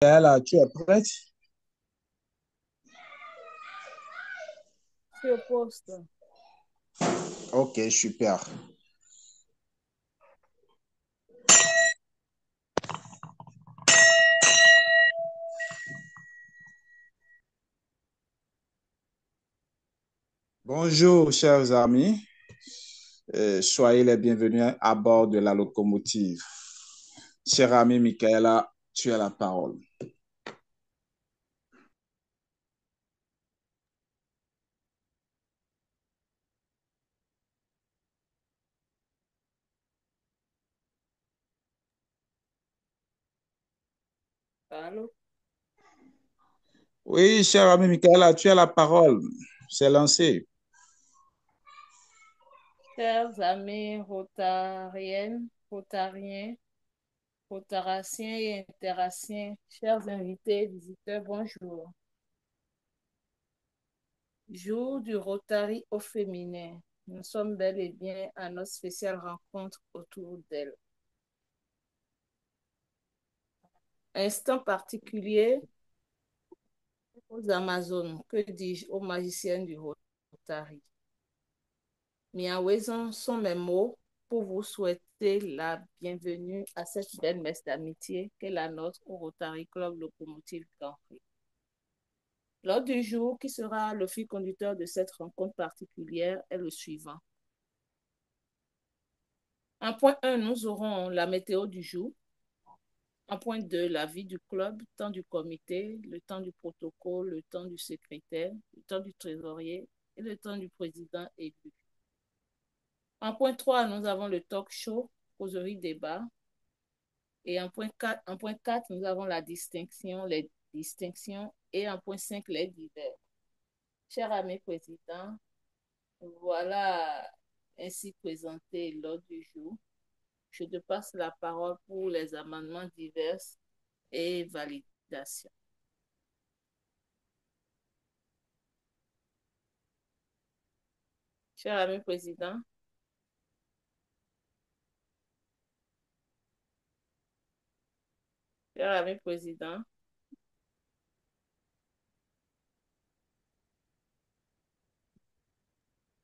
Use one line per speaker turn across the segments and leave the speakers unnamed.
Là, tu es prête?
Je suis au poste.
Ok, super. Bonjour, chers amis. Soyez les bienvenus à bord de la locomotive. Cher ami Michaela, tu as la parole.
Allô?
Oui, cher ami Michaela, tu as la parole. C'est lancé.
Chers amis rotariennes, rotariens, rotaraciens et interaciens, chers invités, visiteurs, bonjour. Jour du Rotary au féminin. Nous sommes bel et bien à notre spéciale rencontre autour d'elle. Instant particulier aux Amazones, que dis-je, aux magiciennes du Rotary. Miaouezon sont mes mots pour vous souhaiter la bienvenue à cette belle messe d'amitié qu'est la nôtre au Rotary Club Locomotive Grand Prix. L'ordre du jour qui sera le fil conducteur de cette rencontre particulière est le suivant. En point 1, nous aurons la météo du jour. En point 2, la vie du club, temps du comité, le temps du protocole, le temps du secrétaire, le temps du trésorier et le temps du président élu. En point 3, nous avons le talk show, causerie débat. Et en point 4, nous avons la distinction, les distinctions. Et en point 5, les divers. Cher ami président, voilà ainsi présenté l'ordre du jour. Je te passe la parole pour les amendements divers et validation. Cher ami président, cher ami président,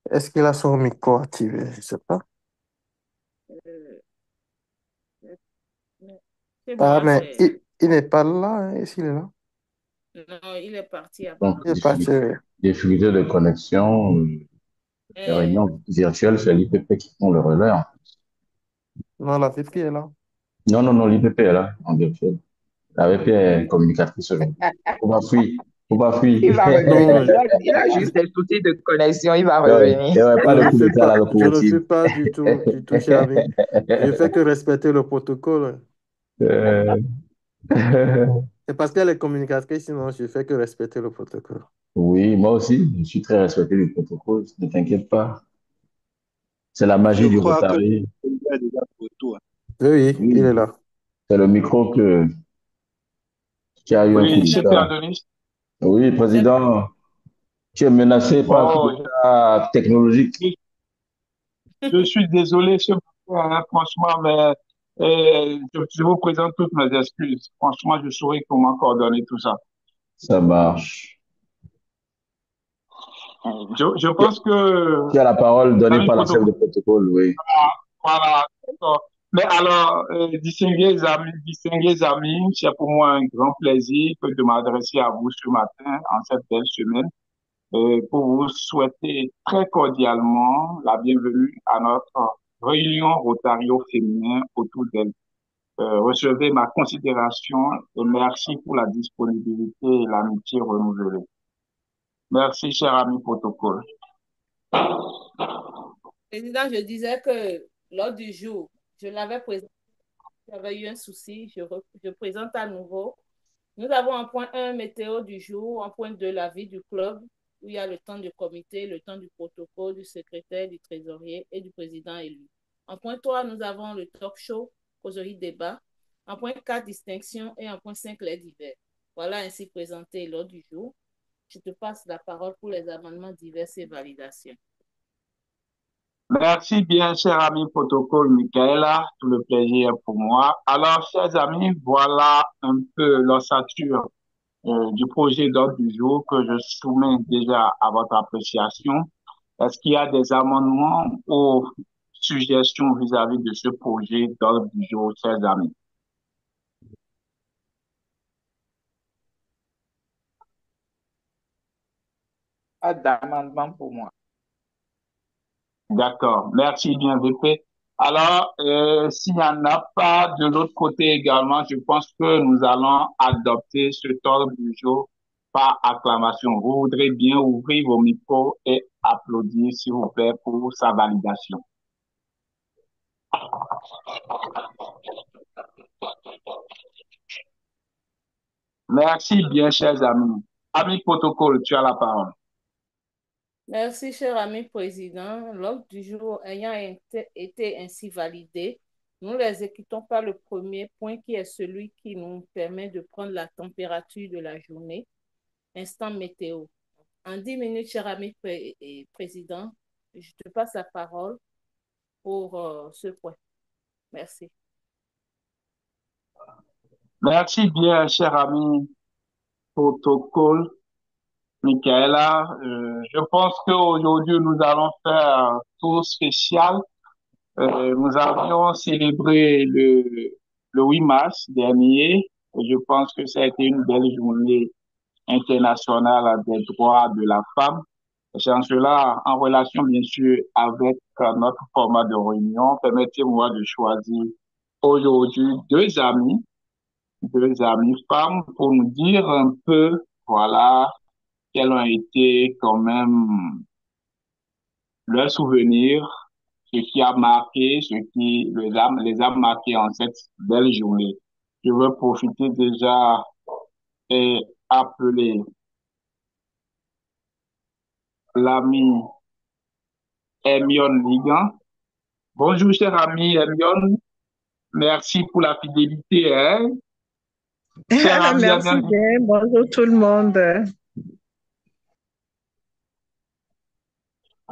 Est-ce qu'il a son micro activé? Je ne sais pas.
euh, c'est
Ah,
moi,
mais
c'est...
il n'est pas là, hein. Est-ce qu'il est là?
Non, il est parti
Donc,
apparemment.
Il est parti.
difficulté de connexion, les
Euh,
réunions virtuelles, c'est l'IPP qui prend le relais, hein.
Non, la fille est là.
Non, non, non, l'IPP est là, en virtuel. La VP est communicatrice aujourd'hui. Faut pas fuir. Faut pas fuir.
Il va revenir.
Non,
Il a juste des soucis de connexion. Il va
Ouais, il
revenir.
n'y aurait
je
pas de
ne
coup
suis
d'État à la
pas, je ne
locomotive.
suis pas du tout, cher ami. Je fais que respecter le protocole.
Euh,
C'est parce qu'elle est communicatrice, sinon je fais que respecter le protocole.
Oui, moi aussi, je suis très respecté du protocole, ne t'inquiète pas. C'est la
Je
magie du
crois que
Rotary.
il est déjà pour toi.
Oui, oui, il est
Oui,
là.
c'est le micro que tu as eu un coup
Oui, c'est Pierre
d'État.
Denis.
Oui,
c'est
président, tu es menacé par un coup
Bon,
d'État technologique.
je, je suis désolé ce matin, hein, franchement, mais je vous présente toutes mes excuses. Franchement, je saurais comment coordonner tout ça.
Ça marche.
Je pense que,
Tu as la parole donnée
l'ami
par la chef de
protocole,
protocole, oui.
voilà, d'accord. Mais alors, distingués amis, c'est pour moi un grand plaisir que de m'adresser à vous ce matin, en cette belle semaine, pour vous souhaiter très cordialement la bienvenue à notre réunion Rotario féminin autour d'elle. Recevez ma considération et merci pour la disponibilité et l'amitié renouvelée. Merci, cher ami protocole.
président, je disais que l'ordre du jour, je l'avais présenté, j'avais eu un souci, je présente à nouveau. Nous avons en point 1, météo du jour, en point 2, la vie du club, où il y a le temps du comité, le temps du protocole, du secrétaire, du trésorier et du président élu. En point 3, nous avons le talk show, causerie débat. En point 4, distinction et en point 5, les divers. Voilà ainsi présenté l'ordre du jour. Je te passe la parole pour les amendements divers et validations.
Merci bien, cher ami protocole Michaela, tout le plaisir est pour moi. Alors, chers amis, voilà un peu l'ossature du projet d'ordre du jour que je soumets déjà à votre appréciation. Est-ce qu'il y a des amendements ou suggestions vis-à-vis de ce projet d'ordre du jour, chers amis?
Pas d'amendement pour moi.
D'accord. Merci bien, VP. Alors, s'il n'y en a pas de l'autre côté également, je pense que nous allons adopter ce ordre du jour par acclamation. Vous voudrez bien ouvrir vos micros et applaudir, s'il vous plaît, pour sa validation. Merci bien, chers amis. Ami protocole, tu as la parole.
Merci, cher ami président. L'ordre du jour ayant été ainsi validé, nous l'exécutons par le premier point qui est celui qui nous permet de prendre la température de la journée, instant météo. En 10 minutes, cher ami président, je te passe la parole pour ce point. Merci.
Merci bien, cher ami protocole. Michaela, je pense qu'aujourd'hui, nous allons faire un tour spécial. Nous avions célébré le 8 mars dernier. Et je pense que ça a été une belle journée internationale des droits de la femme. C'est en cela, en relation bien sûr avec notre format de réunion, permettez-moi de choisir aujourd'hui deux amies femmes pour nous dire un peu, voilà, quels ont été quand même leurs souvenirs, ce qui a marqué, ce qui les a marqués en cette belle journée. Je veux profiter déjà et appeler l'ami Hermione Ligan. Bonjour, cher ami Hermione. Merci pour la fidélité, hein. Cher ami
Merci
Hermione,
bien. Bonjour tout le monde.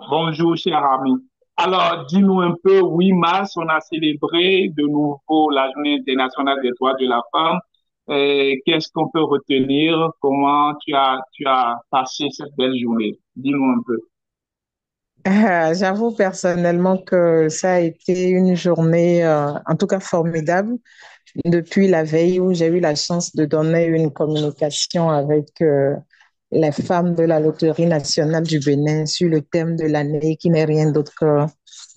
bonjour, cher ami. Alors, dis-nous un peu, 8 mars, on a célébré de nouveau la Journée internationale des droits de la femme. Qu'est-ce qu'on peut retenir? Comment tu as passé cette belle journée? Dis-nous un peu.
J'avoue personnellement que ça a été une journée, en tout cas formidable, depuis la veille où j'ai eu la chance de donner une communication avec les femmes de la Loterie nationale du Bénin sur le thème de l'année qui n'est rien d'autre que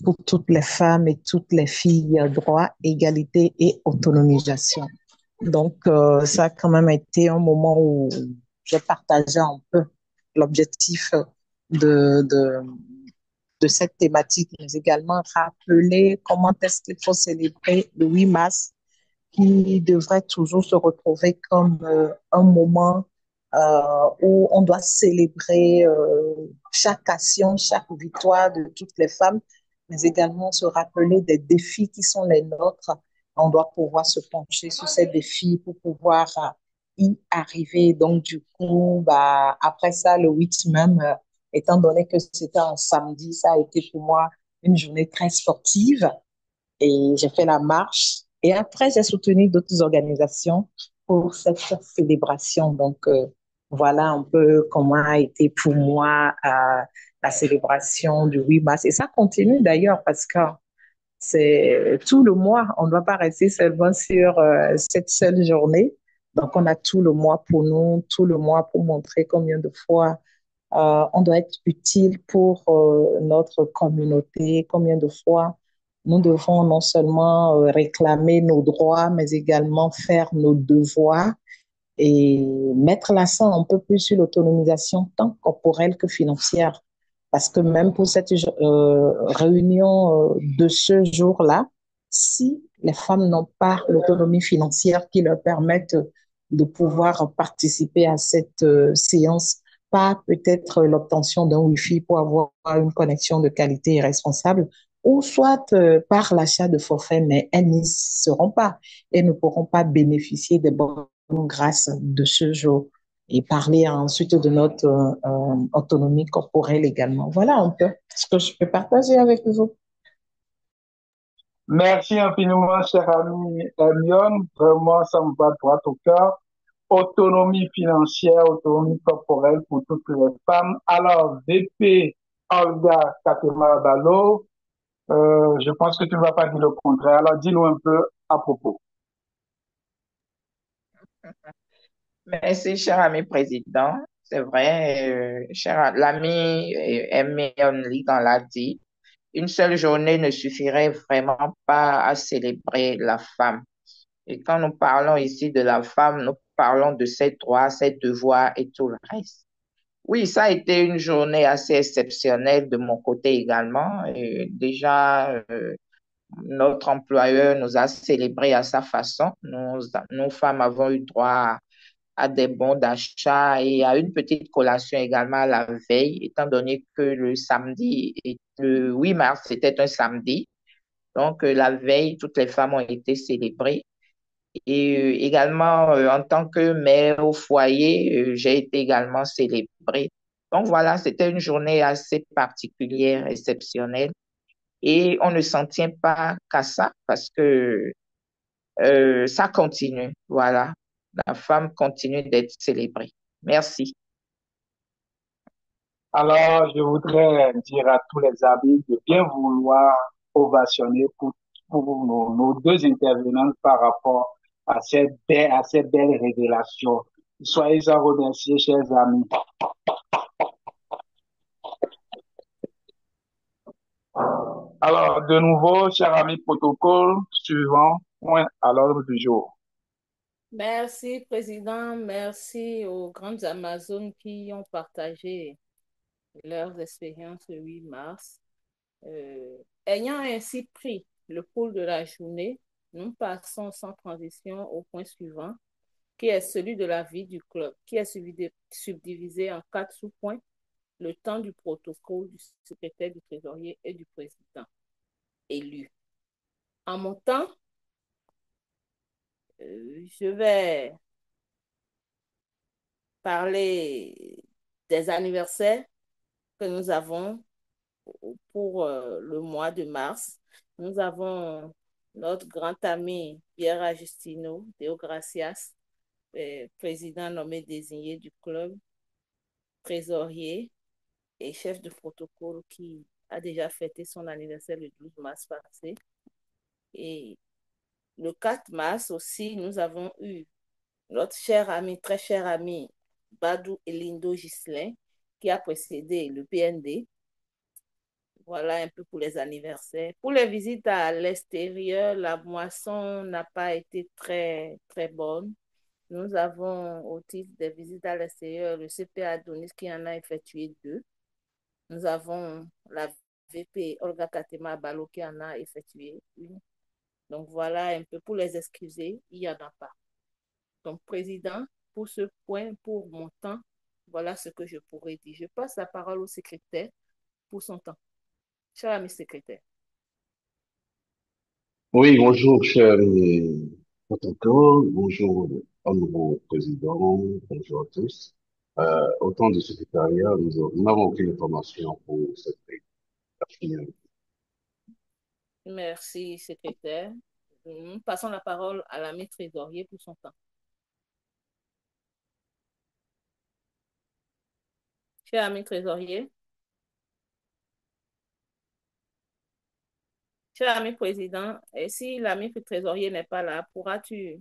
pour toutes les femmes et toutes les filles, droit, égalité et autonomisation. Donc, ça a quand même été un moment où j'ai partagé un peu l'objectif de, de cette thématique, mais également rappeler comment est-ce qu'il faut célébrer le 8 mars, qui devrait toujours se retrouver comme un moment où on doit célébrer chaque action, chaque victoire de toutes les femmes, mais également se rappeler des défis qui sont les nôtres. On doit pouvoir se pencher sur ces défis pour pouvoir y arriver. Donc, du coup, bah, après ça, le 8 même, étant donné que c'était un samedi, ça a été pour moi une journée très sportive et j'ai fait la marche. Et après, j'ai soutenu d'autres organisations pour cette célébration. Donc, voilà un peu comment a été pour moi la célébration du 8 mars. Et ça continue d'ailleurs parce que c'est tout le mois. On ne doit pas rester seulement sur cette seule journée. Donc, on a tout le mois pour nous, tout le mois pour montrer combien de fois on doit être utile pour notre communauté, combien de fois nous devons non seulement réclamer nos droits, mais également faire nos devoirs et mettre l'accent un peu plus sur l'autonomisation tant corporelle que financière. Parce que même pour cette réunion de ce jour-là, si les femmes n'ont pas l'autonomie financière qui leur permette de pouvoir participer à cette séance, pas peut-être l'obtention d'un Wi-Fi pour avoir une connexion de qualité et responsable, ou soit par l'achat de forfaits, mais elles n'y seront pas et ne pourront pas bénéficier des bonnes grâce de ce jour. et parler ensuite de notre autonomie corporelle également. Voilà un peu ce que je peux partager avec vous.
Merci infiniment, cher ami Hermione. Vraiment, ça me va droit au cœur. Autonomie financière, autonomie corporelle pour toutes les femmes. Alors, VP Olga Katemara-Ballo, je pense que tu ne vas pas dire le contraire. Alors, dis-nous un peu à propos.
Merci, cher ami président. C'est vrai, cher l'ami Hermione Ligan l'a dit, une seule journée ne suffirait vraiment pas à célébrer la femme. Et quand nous parlons ici de la femme, nous parlons de ses droits, ses devoirs et tout le reste. Oui, ça a été une journée assez exceptionnelle de mon côté également. Et déjà, notre employeur nous a célébré à sa façon. Nous femmes avons eu droit à des bons d'achat et à une petite collation également la veille, étant donné que le samedi, le 8 mars, c'était un samedi. Donc, la veille, toutes les femmes ont été célébrées. Et également, en tant que mère au foyer, j'ai été également célébrée. Donc voilà, c'était une journée assez particulière, exceptionnelle. Et on ne s'en tient pas qu'à ça parce que ça continue. Voilà, la femme continue d'être célébrée. Merci.
Alors, je voudrais dire à tous les amis de bien vouloir ovationner pour nos deux intervenantes par rapport à ces belles révélations. Soyez-en remerciés, chers amis. Alors, de nouveau, chers amis, protocole suivant, point à l'ordre du jour.
Merci, Président. Merci aux grandes Amazones qui ont partagé leurs expériences le 8 mars. Ayant ainsi pris le pôle de la journée, nous passons sans transition au point suivant, qui est celui de la vie du club, qui est subdivisé en 4 sous-points: le temps du protocole, du secrétaire, du trésorier et du président élu. En mon temps, je vais parler des anniversaires que nous avons pour le mois de mars. Nous avons notre grand ami Pierre Agustino Deo Gracias, président nommé désigné du club, trésorier et chef de protocole qui a déjà fêté son anniversaire le 12 mars passé. Et le 4 mars aussi, nous avons eu notre cher ami, très cher ami, Badou Elindo Ghislain, qui a précédé le PND. Voilà un peu pour les anniversaires. Pour les visites à l'extérieur, la moisson n'a pas été très, très bonne. Nous avons, au titre des visites à l'extérieur, le CP Adonis qui en a effectué 2. Nous avons la VP Olga Katema Balo qui en a effectué 1. Donc voilà un peu pour les excuser, il n'y en a pas. Donc, président, pour ce point, pour mon temps, voilà ce que je pourrais dire. Je passe la parole au secrétaire pour son temps. Cher ami secrétaire.
Oui, bonjour, cher protocole, bonjour au nouveau président, bonjour à tous. Au temps du secrétariat, nous n'avons aucune information pour cette réunion.
Merci, secrétaire. Nous passons la parole à l'ami trésorier pour son temps. Cher ami trésorier. Cher ami président, et si l'ami trésorier n'est pas là, pourras-tu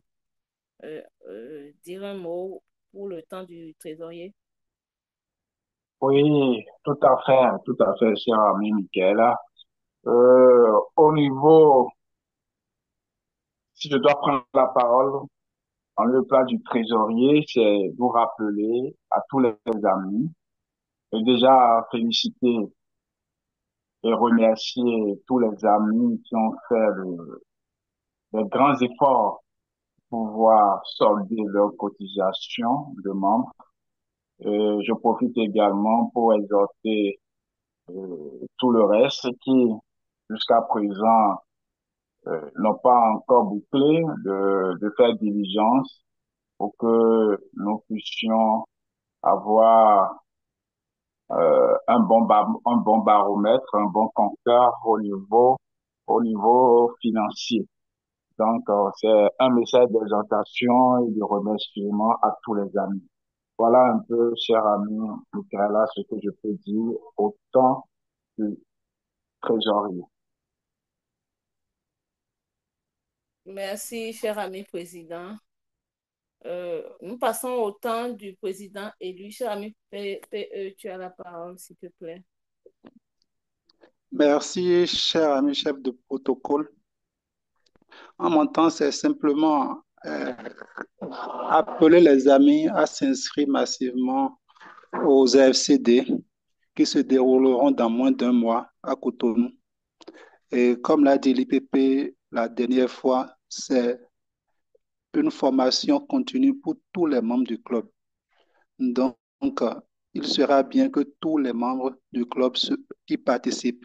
dire un mot pour le temps du trésorier?
Oui, tout à fait, cher ami Michaela. Au niveau, si je dois prendre la parole dans le plan du trésorier, c'est vous rappeler à tous les amis et déjà féliciter et remercier tous les amis qui ont fait des grands efforts pour pouvoir solder leur cotisation de membres. Et je profite également pour exhorter tout le reste qui, jusqu'à présent, n'ont pas encore bouclé de faire diligence pour que nous puissions avoir un bon baromètre, un bon compteur au niveau financier. Donc, c'est un message d'exhortation et de remerciement à tous les amis. Voilà un peu, cher ami Michaela, ce que je peux dire au temps du trésorier.
Merci, cher ami président. Nous passons au temps du président élu. Cher ami PE, tu as la parole, s'il te plaît.
Merci, cher ami chef de protocole. En mon temps, c'est simplement appeler les amis à s'inscrire massivement aux FCD qui se dérouleront dans moins d'un mois à Cotonou. Et comme l'a dit l'IPP la dernière fois, c'est une formation continue pour tous les membres du club. Donc, il sera bien que tous les membres du club y participent.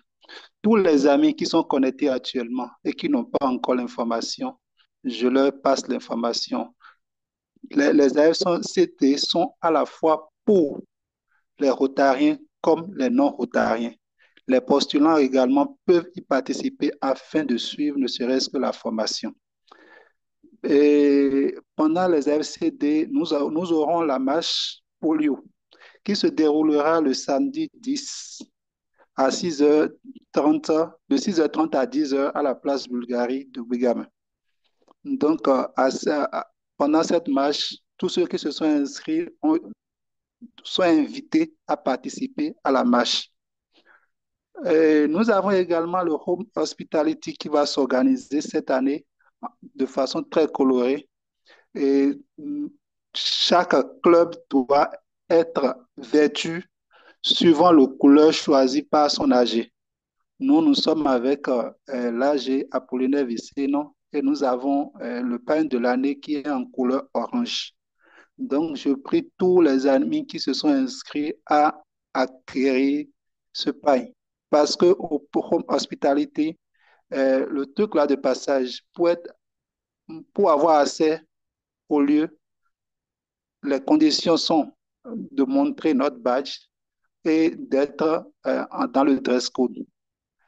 Tous les amis qui sont connectés actuellement et qui n'ont pas encore l'information, je leur passe l'information. Les AFCT sont à la fois pour les Rotariens comme les non-Rotariens. Les postulants également peuvent y participer afin de suivre ne serait-ce que la formation. Et pendant les FCD, nous aurons la marche polio qui se déroulera le samedi 10 à 6h30, de 6h30 à 10h à la place Bulgarie de Ouigamme. Donc, pendant cette marche, tous ceux qui se sont inscrits sont invités à participer à la marche. Et nous avons également le Home Hospitality qui va s'organiser cette année de façon très colorée. Et chaque club doit être vêtu suivant le couleur choisi par son AG. Nous sommes avec l'AG Apollinaire Viceno et nous avons le pain de l'année qui est en couleur orange. Donc, je prie tous les amis qui se sont inscrits à acquérir ce pain. Parce que pour Home Hospitality, le truc là de passage, pour avoir accès au lieu, les conditions sont de montrer notre badge et d'être dans le dress code.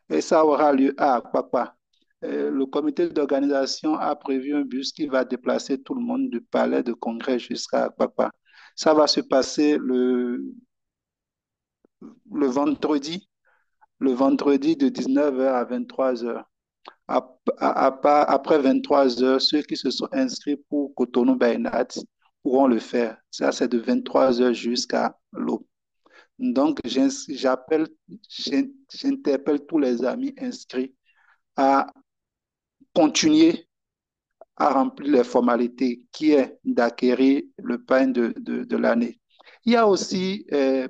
Et ça aura lieu à Akpakpa. Le comité d'organisation a prévu un bus qui va déplacer tout le monde du palais de congrès jusqu'à Akpakpa. Ça va se passer le vendredi, le vendredi de 19h à 23h. Après 23h, ceux qui se sont inscrits pour Cotonou Bainat pourront le faire. Ça, c'est de 23h jusqu'à l'aube. Donc, j'interpelle tous les amis inscrits à continuer à remplir les formalités qui est d'acquérir le pain de l'année. Il y a aussi,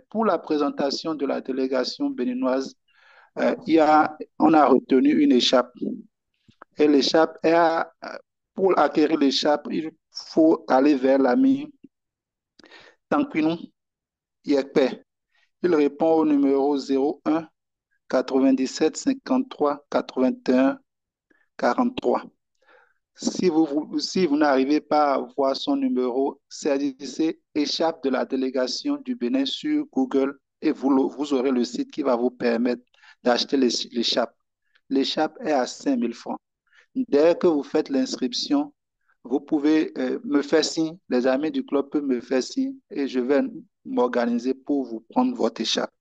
pour la présentation de la délégation béninoise, on a retenu une écharpe. Et l'écharpe, pour acquérir l'écharpe, il faut aller vers l'ami Tanquinou Yekpe. Il répond au numéro 01 97 53 81 43. Si vous n'arrivez pas à voir son numéro, saisissez échappe de la délégation du Bénin sur Google et vous aurez le site qui va vous permettre d'acheter l'échappe. L'échappe est à 5 000 francs. Dès que vous faites l'inscription, vous pouvez me faire signe, les amis du club peuvent me faire signe et je vais m'organiser pour vous prendre votre échappe.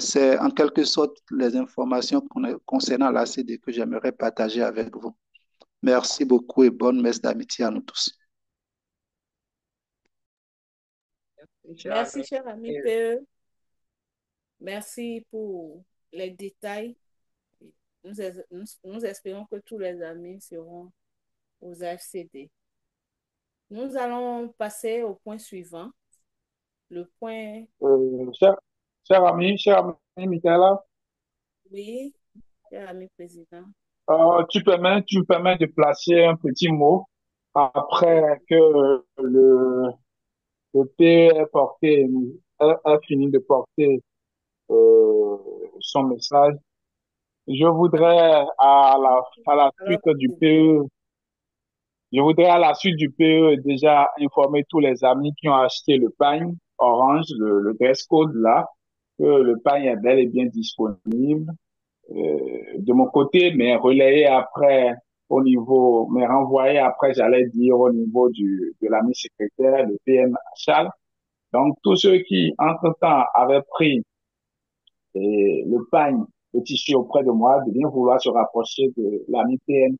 C'est en quelque sorte les informations concernant l'ACD que j'aimerais partager avec vous. Merci beaucoup et bonne messe d'amitié à nous tous.
Merci, cher ami PE. Merci pour les détails. Nous espérons que tous les amis seront aux AFCD. Nous allons passer au point suivant. Le point...
Cher ami Michaela,
Oui, cher ami président.
tu me permets de placer un petit mot après que le P a fini de porter son message. Je voudrais, à la suite du PE, Je voudrais à la suite du PE déjà informer tous les amis qui ont acheté le pagne orange, le dress code là, que le pagne est bel et bien disponible de mon côté, mais relayé après au niveau, mais renvoyé après, j'allais dire, au niveau de l'ami secrétaire, le PM Achal. Donc, tous ceux qui, entre-temps, avaient pris le pagne, le tissu auprès de moi, de bien vouloir se rapprocher de l'ami PM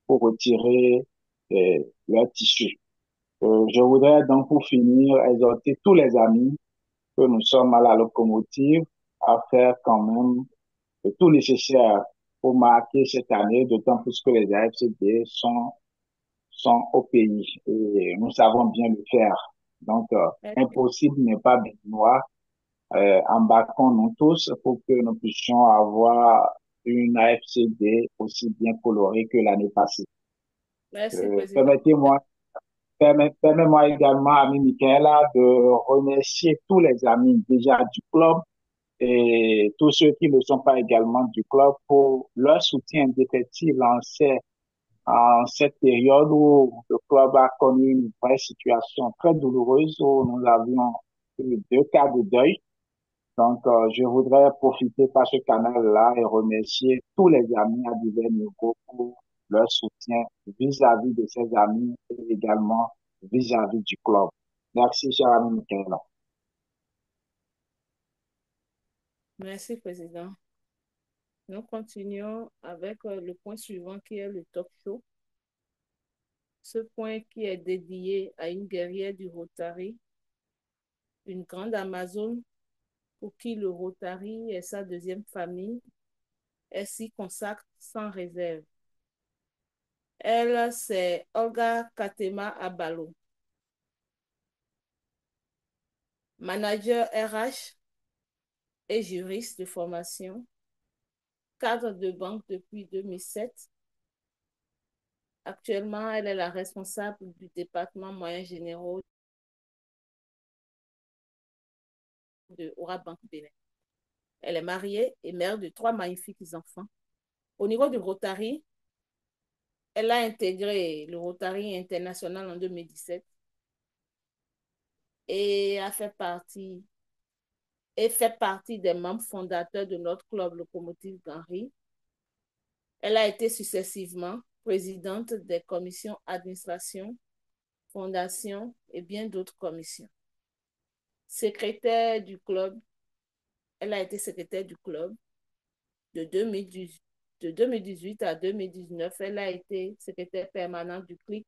pour retirer leur tissu. Je voudrais donc, pour finir, exhorter tous les amis que nous sommes à la locomotive à faire quand même tout nécessaire pour marquer cette année, d'autant plus que les AFCD sont au pays et nous savons bien le faire. Donc, impossible n'est pas béninois. Embarquons-nous tous pour que nous puissions avoir une AFCD aussi bien colorée que l'année passée.
Merci, Président.
Permettez-moi également, ami Michaela, de remercier tous les amis déjà du club et tous ceux qui ne sont pas également du club pour leur soutien indéfectible en cette période où le club a connu une vraie situation très douloureuse où nous avions eu 2 cas de deuil. Donc, je voudrais profiter par ce canal-là et remercier tous les amis à divers niveaux pour leur soutien vis-à-vis de ces amis et également vis-à-vis du club. Merci, cher ami Michaela.
Merci, Président. Nous continuons avec le point suivant qui est le talk show. Ce point qui est dédié à une guerrière du Rotary, une grande Amazone pour qui le Rotary est sa deuxième famille. Elle s'y consacre sans réserve. Elle, c'est Olga Katema Abalo, manager RH et juriste de formation, cadre de banque depuis 2007. Actuellement, elle est la responsable du département moyens généraux de Aura Banque Bénin. Elle est mariée et mère de 3 magnifiques enfants. Au niveau du Rotary, elle a intégré le Rotary International en 2017 et fait partie des membres fondateurs de notre club Locomotive Ganri. Elle a été successivement présidente des commissions administration, fondation et bien d'autres commissions. Secrétaire du club, elle a été secrétaire du club de 2018 à 2019. Elle a été secrétaire permanente du CLIC,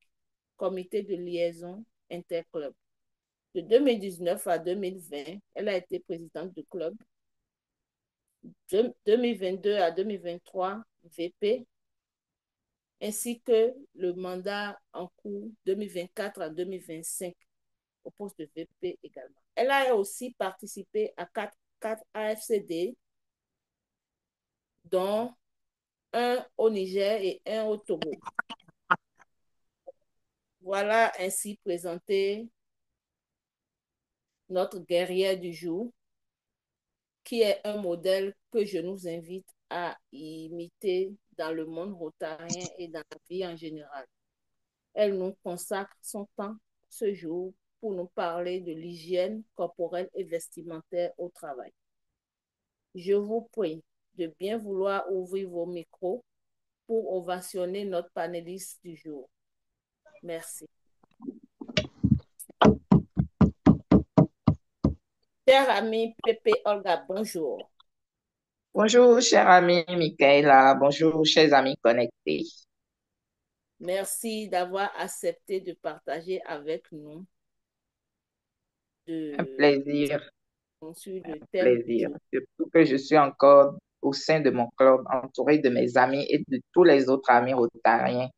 comité de liaison interclub. De 2019 à 2020, elle a été présidente du club. De 2022 à 2023, VP, ainsi que le mandat en cours 2024 à 2025 au poste de VP également. Elle a aussi participé à 4 AFCD, dont un au Niger et un au Togo. Voilà ainsi présenté notre guerrière du jour, qui est un modèle que je nous invite à imiter dans le monde rotarien et dans la vie en général. Elle nous consacre son temps ce jour pour nous parler de l'hygiène corporelle et vestimentaire au travail. Je vous prie de bien vouloir ouvrir vos micros pour ovationner notre panéliste du jour. Merci. Cher ami Pépé Olga, bonjour.
Bonjour, cher ami Michaela. Bonjour, chers amis connectés.
Merci d'avoir accepté de partager avec nous
Un plaisir.
sur le
Un
thème du
plaisir.
jour.
Surtout que je suis encore au sein de mon club, entouré de mes amis et de tous les autres amis rotariens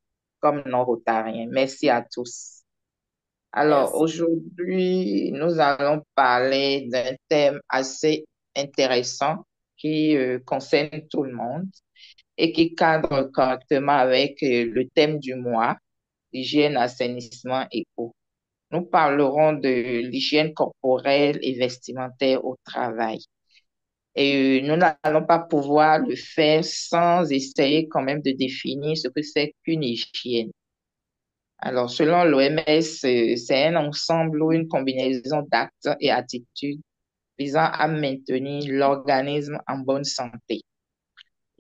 comme non rotariens. Merci à tous. Alors,
Merci.
aujourd'hui, nous allons parler d'un thème assez intéressant qui concerne tout le monde et qui cadre correctement avec le thème du mois, hygiène, assainissement et eau. Nous parlerons de l'hygiène corporelle et vestimentaire au travail. Et nous n'allons pas pouvoir le faire sans essayer quand même de définir ce que c'est qu'une hygiène. Alors, selon l'OMS, c'est un ensemble ou une combinaison d'actes et attitudes visant à maintenir l'organisme en bonne santé.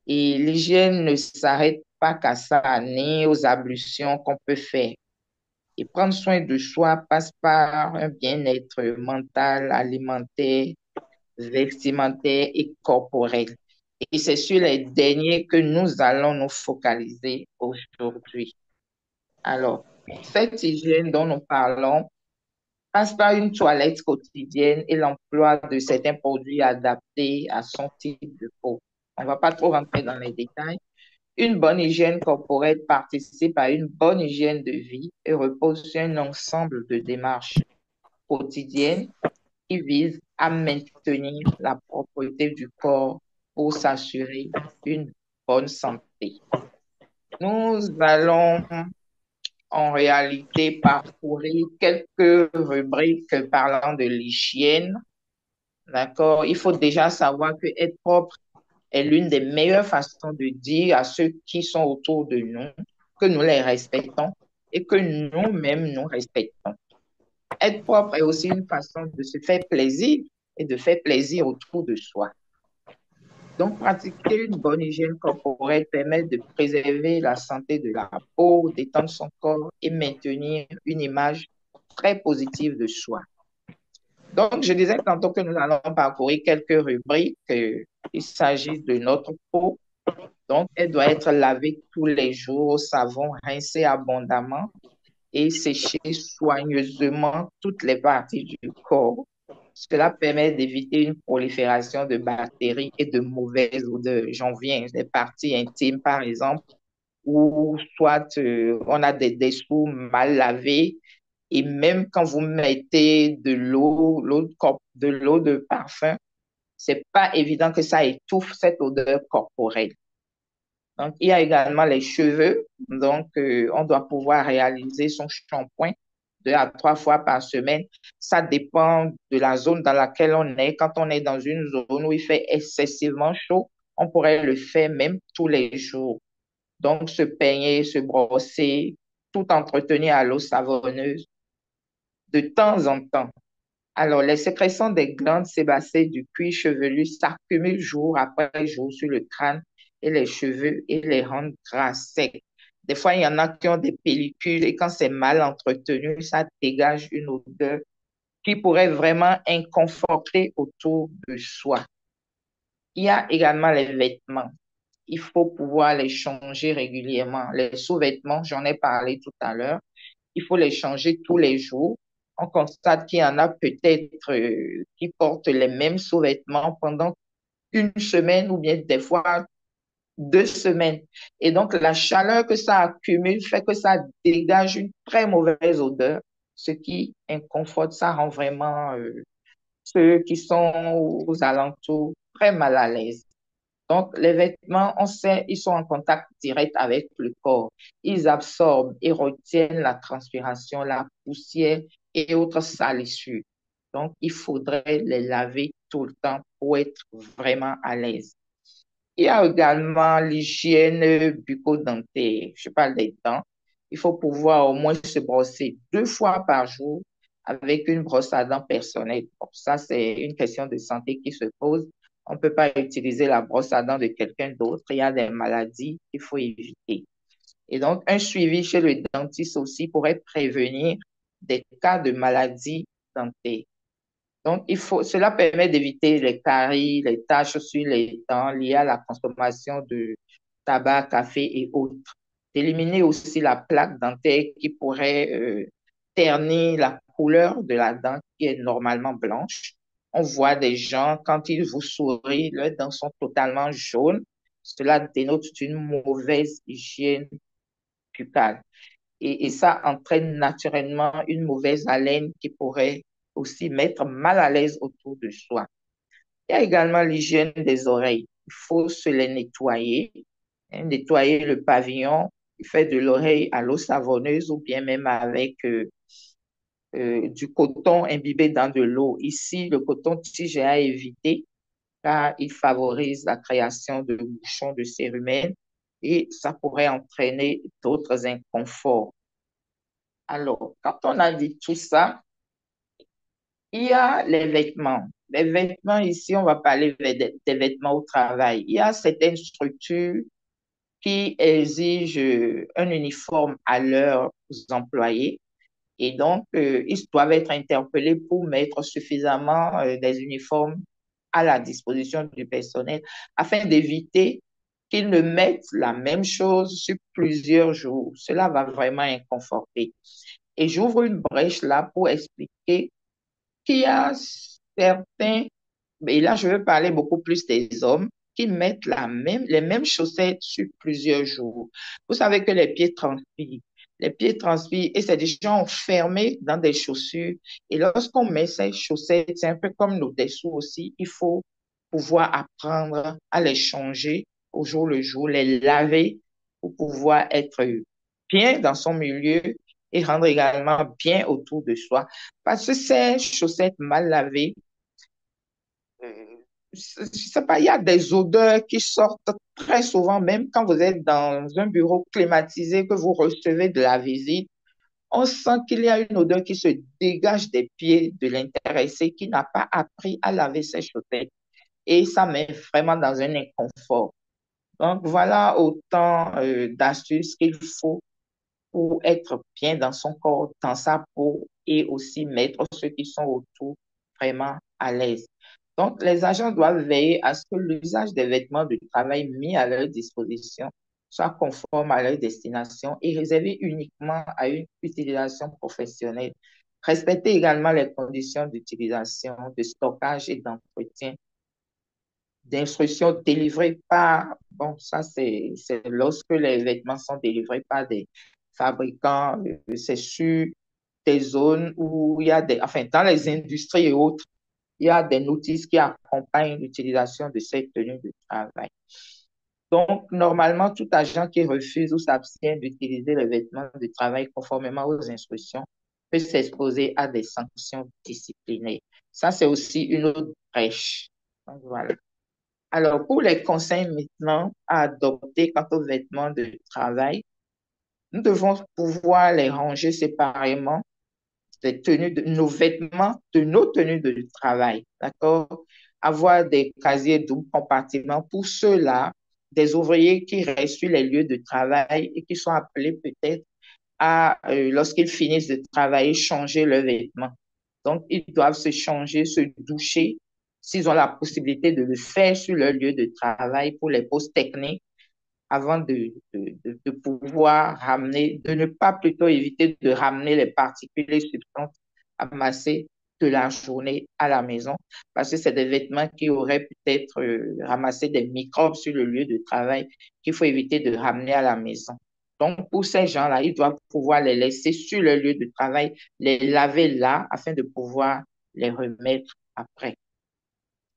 Et l'hygiène ne s'arrête pas qu'à ça, ni aux ablutions qu'on peut faire. Et prendre soin de soi passe par un bien-être mental, alimentaire, vestimentaire et corporel. Et c'est sur les derniers que nous allons nous focaliser aujourd'hui. Alors, cette hygiène dont nous parlons passe par une toilette quotidienne et l'emploi de certains produits adaptés à son type de peau. On ne va pas trop rentrer dans les détails. Une bonne hygiène corporelle participe à une bonne hygiène de vie et repose sur un ensemble de démarches quotidiennes qui visent à maintenir la propreté du corps pour s'assurer une bonne santé. Nous allons en réalité parcourir quelques rubriques parlant de l'hygiène. D'accord? Il faut déjà savoir que être propre est l'une des meilleures façons de dire à ceux qui sont autour de nous que nous les respectons et que nous-mêmes nous respectons. Être propre est aussi une façon de se faire plaisir et de faire plaisir autour de soi. Donc, pratiquer une bonne hygiène corporelle permet de préserver la santé de la peau, d'étendre son corps et maintenir une image très positive de soi. Donc, je disais tantôt que nous allons parcourir quelques rubriques. Il s'agit de notre peau. Donc, elle doit être lavée tous les jours au savon, rincée abondamment et sécher soigneusement toutes les parties du corps. Cela permet d'éviter une prolifération de bactéries et de mauvaises odeurs. J'en viens des parties intimes, par exemple, où soit on a des dessous mal lavés et même quand vous mettez de l'eau de parfum, c'est pas évident que ça étouffe cette odeur corporelle. Donc, il y a également les cheveux. Donc, on doit pouvoir réaliser son shampoing 2 à 3 fois par semaine. Ça dépend de la zone dans laquelle on est. Quand on est dans une zone où il fait excessivement chaud, on pourrait le faire même tous les jours. Donc, se peigner, se brosser, tout entretenir à l'eau savonneuse de temps en temps. Alors, les sécrétions des glandes sébacées du cuir chevelu s'accumulent jour après jour sur le crâne et les cheveux et les rendent gras secs. Des fois, il y en a qui ont des pellicules et quand c'est mal entretenu, ça dégage une odeur qui pourrait vraiment inconforter autour de soi. Il y a également les vêtements. Il faut pouvoir les changer régulièrement. Les sous-vêtements, j'en ai parlé tout à l'heure, il faut les changer tous les jours. On constate qu'il y en a peut-être qui portent les mêmes sous-vêtements pendant une semaine ou bien des fois 2 semaines. Et donc, la chaleur que ça accumule fait que ça dégage une très mauvaise odeur, ce qui inconforte, ça rend vraiment ceux qui sont aux alentours très mal à l'aise. Donc, les vêtements, on sait, ils sont en contact direct avec le corps. Ils absorbent et retiennent la transpiration, la poussière et autres salissures. Donc, il faudrait les laver tout le temps pour être vraiment à l'aise. Il y a également l'hygiène bucco-dentaire. Je parle des dents. Il faut pouvoir au moins se brosser 2 fois par jour avec une brosse à dents personnelle. Bon, ça, c'est une question de santé qui se pose. On ne peut pas utiliser la brosse à dents de quelqu'un d'autre. Il y a des maladies qu'il faut éviter. Et donc, un suivi chez le dentiste aussi pourrait prévenir des cas de maladies dentaires. Donc, cela permet d'éviter les caries, les taches sur les dents liées à la consommation de tabac, café et autres. D'éliminer aussi la plaque dentaire qui pourrait ternir la couleur de la dent qui est normalement blanche. On voit des gens, quand ils vous sourient, leurs dents sont totalement jaunes. Cela dénote une mauvaise hygiène buccale. Et ça entraîne naturellement une mauvaise haleine qui pourrait aussi mettre mal à l'aise autour de soi. Il y a également l'hygiène des oreilles. Il faut se les nettoyer, hein, nettoyer le pavillon, faire de l'oreille à l'eau savonneuse ou bien même avec du coton imbibé dans de l'eau. Ici, le coton-tige est à éviter car il favorise la création de bouchons de cérumen et ça pourrait entraîner d'autres inconforts. Alors, quand on a dit tout ça, il y a les vêtements. Les vêtements, ici, on va parler des vêtements au travail. Il y a certaines structures qui exigent un uniforme à leurs employés. Et donc, ils doivent être interpellés pour mettre suffisamment des uniformes à la disposition du personnel afin d'éviter qu'ils ne mettent la même chose sur plusieurs jours. Cela va vraiment inconforter. Et j'ouvre une brèche là pour expliquer qu'il y a certains, et là je veux parler beaucoup plus des hommes, qui mettent les mêmes chaussettes sur plusieurs jours. Vous savez que les pieds transpirent. Les pieds transpirent et c'est déjà enfermé dans des chaussures. Et lorsqu'on met ces chaussettes, c'est un peu comme nos dessous aussi, il faut pouvoir apprendre à les changer au jour le jour, les laver pour pouvoir être bien dans son milieu et rendre également bien autour de soi. Parce que ces chaussettes mal lavées, je sais pas, il y a des odeurs qui sortent très souvent, même quand vous êtes dans un bureau climatisé, que vous recevez de la visite. On sent qu'il y a une odeur qui se dégage des pieds de l'intéressé qui n'a pas appris à laver ses chaussettes. Et ça met vraiment dans un inconfort. Donc, voilà autant d'astuces qu'il faut pour être bien dans son corps, dans sa peau et aussi mettre ceux qui sont autour vraiment à l'aise. Donc, les agents doivent veiller à ce que l'usage des vêtements de travail mis à leur disposition soit conforme à leur destination et réservé uniquement à une utilisation professionnelle. Respecter également les conditions d'utilisation, de stockage et d'entretien d'instructions délivrées par, bon, ça c'est lorsque les vêtements sont délivrés par des fabricants, c'est sur des zones où il y a enfin, dans les industries et autres, il y a des notices qui accompagnent l'utilisation de cette tenue de travail. Donc, normalement, tout agent qui refuse ou s'abstient d'utiliser les vêtements de travail conformément aux instructions peut s'exposer à des sanctions disciplinaires. Ça, c'est aussi une autre brèche. Donc, voilà. Alors, pour les conseils maintenant à adopter quant aux vêtements de travail, nous devons pouvoir les ranger séparément nos vêtements de nos tenues de travail, d'accord? Avoir des casiers doubles compartiments pour ceux-là, des ouvriers qui restent sur les lieux de travail et qui sont appelés peut-être à, lorsqu'ils finissent de travailler, changer leurs vêtements. Donc, ils doivent se changer, se doucher, s'ils ont la possibilité de le faire sur leur lieu de travail pour les postes techniques avant de pouvoir ramener, de ne pas plutôt éviter de ramener les particules et substances amassées de la journée à la maison, parce que c'est des vêtements qui auraient peut-être ramassé des microbes sur le lieu de travail qu'il faut éviter de ramener à la maison. Donc, pour ces gens-là, ils doivent pouvoir les laisser sur le lieu de travail, les laver là afin de pouvoir les remettre après.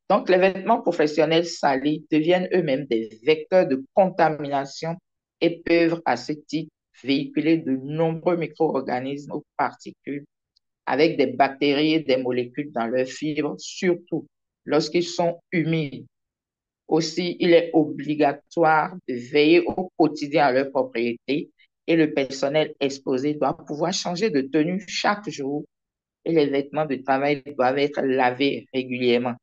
Donc, les vêtements professionnels salis deviennent eux-mêmes des vecteurs de contamination et peuvent, à ce titre, véhiculer de nombreux micro-organismes ou particules avec des bactéries et des molécules dans leurs fibres, surtout lorsqu'ils sont humides. Aussi, il est obligatoire de veiller au quotidien à leur propriété et le personnel exposé doit pouvoir changer de tenue chaque jour et les vêtements de travail doivent être lavés régulièrement.